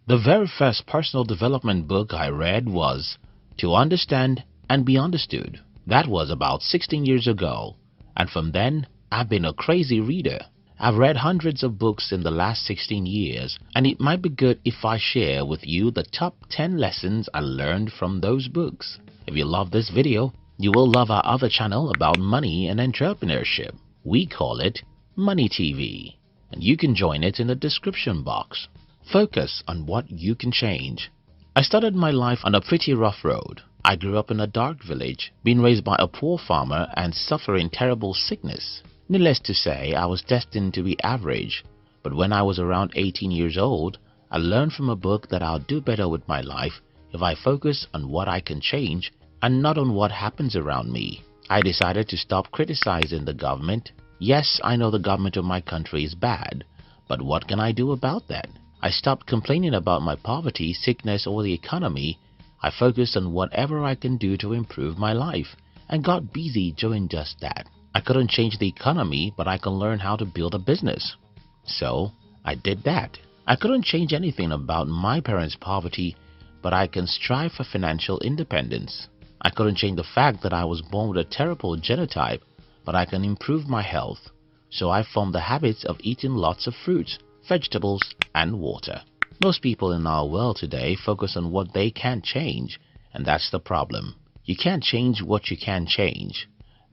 The very first personal development book I read was To Understand and Be Understood. That was about 16 years ago, and from then I've been a crazy reader. I've read hundreds of books in the last 16 years, and it might be good if I share with you the top 10 lessons I learned from those books. If you love this video, you will love our other channel about money and entrepreneurship. We call it Money TV, and you can join it in the description box. Focus on what you can change. I started my life on a pretty rough road. I grew up in a dark village, being raised by a poor farmer and suffering terrible sickness. Needless to say, I was destined to be average, but when I was around 18 years old, I learned from a book that I'll do better with my life if I focus on what I can change and not on what happens around me. I decided to stop criticizing the government. Yes, I know the government of my country is bad, but what can I do about that? I stopped complaining about my poverty, sickness, or the economy. I focused on whatever I can do to improve my life and got busy doing just that. I couldn't change the economy, but I can learn how to build a business. So I did that. I couldn't change anything about my parents' poverty, but I can strive for financial independence. I couldn't change the fact that I was born with a terrible genotype, but I can improve my health. So I formed the habits of eating lots of fruits, vegetables, and water. Most people in our world today focus on what they can't change, and that's the problem. You can't change what you can change.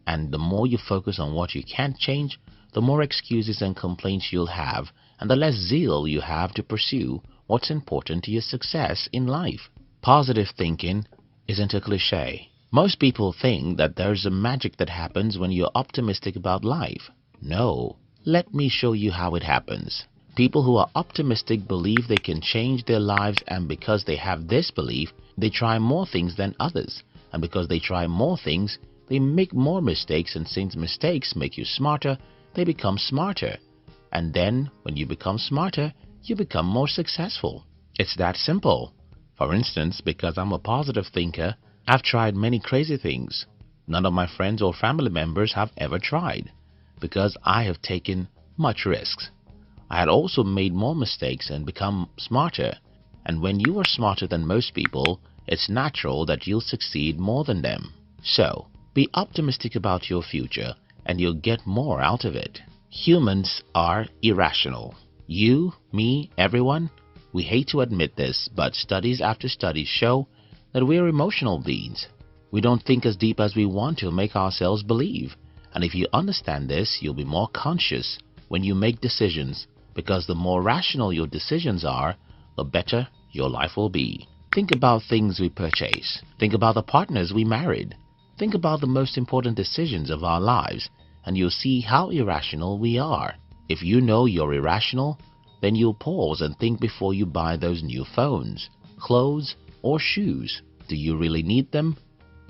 And the more you focus on what you can't change, the more excuses and complaints you'll have, and the less zeal you have to pursue what's important to your success in life. Positive thinking isn't a cliche. Most people think that there's a magic that happens when you're optimistic about life. No, let me show you how it happens. People who are optimistic believe they can change their lives, and because they have this belief, they try more things than others. And because they try more things, they make more mistakes, and since mistakes make you smarter, they become smarter. And then, when you become smarter, you become more successful. It's that simple. For instance, because I'm a positive thinker, I've tried many crazy things none of my friends or family members have ever tried, because I have taken much risks. I had also made more mistakes and become smarter. And when you are smarter than most people, it's natural that you'll succeed more than them. So, be optimistic about your future and you'll get more out of it. Humans are irrational. You, me, everyone. We hate to admit this, but studies after studies show that we're emotional beings. We don't think as deep as we want to make ourselves believe. And if you understand this, you'll be more conscious when you make decisions, because the more rational your decisions are, the better your life will be. Think about things we purchase. Think about the partners we married. Think about the most important decisions of our lives, and you'll see how irrational we are. If you know you're irrational, then you'll pause and think before you buy those new phones, clothes, or shoes. Do you really need them?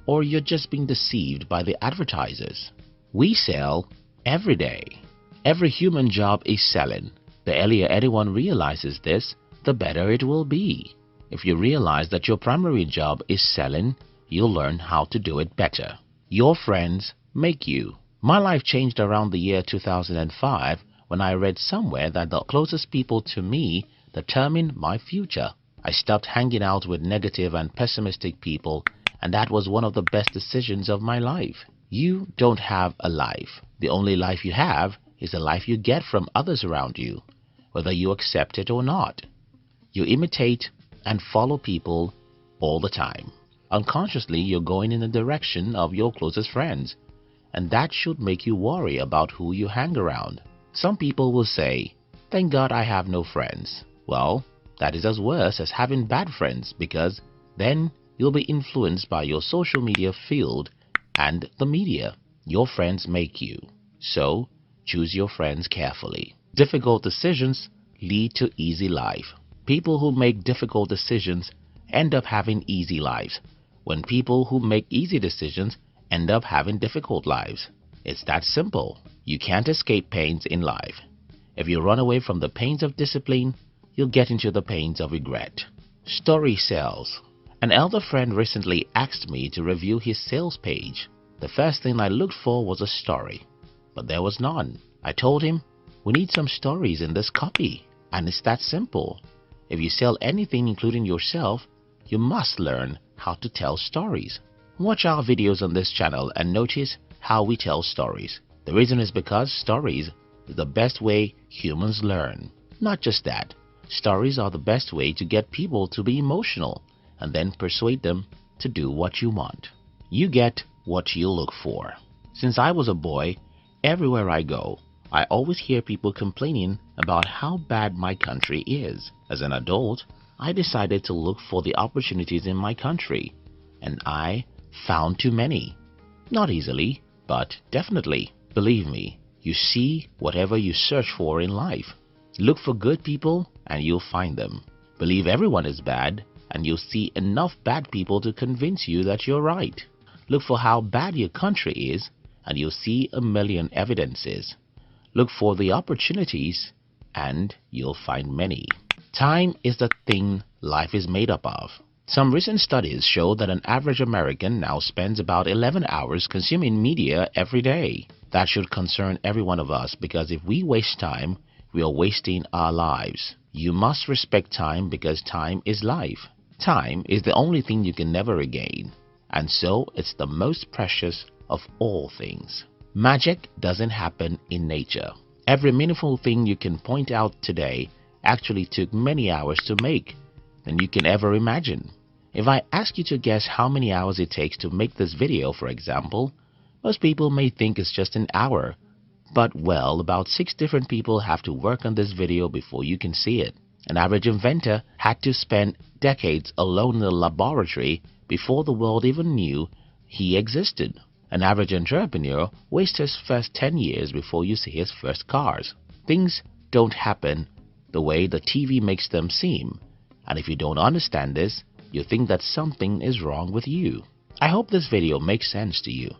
Or you're just being deceived by the advertisers? We sell every day. Every human job is selling. The earlier anyone realizes this, the better it will be. If you realize that your primary job is selling, you'll learn how to do it better. Your friends make you. My life changed around the year 2005 when I read somewhere that the closest people to me determine my future. I stopped hanging out with negative and pessimistic people, and that was one of the best decisions of my life. You don't have a life. The only life you have is the life you get from others around you, whether you accept it or not. You imitate and follow people all the time. Unconsciously, you're going in the direction of your closest friends, and that should make you worry about who you hang around. Some people will say, "Thank God I have no friends." Well, that is as worse as having bad friends, because then you'll be influenced by your social media field and the media. Your friends make you. So, choose your friends carefully. Difficult decisions lead to easy life. People who make difficult decisions end up having easy lives, when people who make easy decisions end up having difficult lives. It's that simple. You can't escape pains in life. If you run away from the pains of discipline, you'll get into the pains of regret. Story sells. An elder friend recently asked me to review his sales page. The first thing I looked for was a story, but there was none. I told him, "We need some stories in this copy," and it's that simple. If you sell anything including yourself, you must learn how to tell stories. Watch our videos on this channel and notice how we tell stories. The reason is because stories is the best way humans learn. Not just that, stories are the best way to get people to be emotional and then persuade them to do what you want. You get what you look for. Since I was a boy, everywhere I go, I always hear people complaining about how bad my country is. As an adult, I decided to look for the opportunities in my country, and I found too many. Not easily, but definitely. Believe me, you see whatever you search for in life. Look for good people and you'll find them. Believe everyone is bad and you'll see enough bad people to convince you that you're right. Look for how bad your country is and you'll see a million evidences. Look for the opportunities and you'll find many. Time is the thing life is made up of. Some recent studies show that an average American now spends about 11 hours consuming media every day. That should concern every one of us, because if we waste time, we are wasting our lives. You must respect time because time is life. Time is the only thing you can never regain, and so it's the most precious of all things. Magic doesn't happen in nature. Every meaningful thing you can point out today actually took many hours to make than you can ever imagine. If I ask you to guess how many hours it takes to make this video, for example, most people may think it's just an hour. But well, about 6 different people have to work on this video before you can see it. An average inventor had to spend decades alone in a laboratory before the world even knew he existed. An average entrepreneur wastes his first 10 years before you see his first cars. Things don't happen the way the TV makes them seem. And if you don't understand this, you think that something is wrong with you. I hope this video makes sense to you.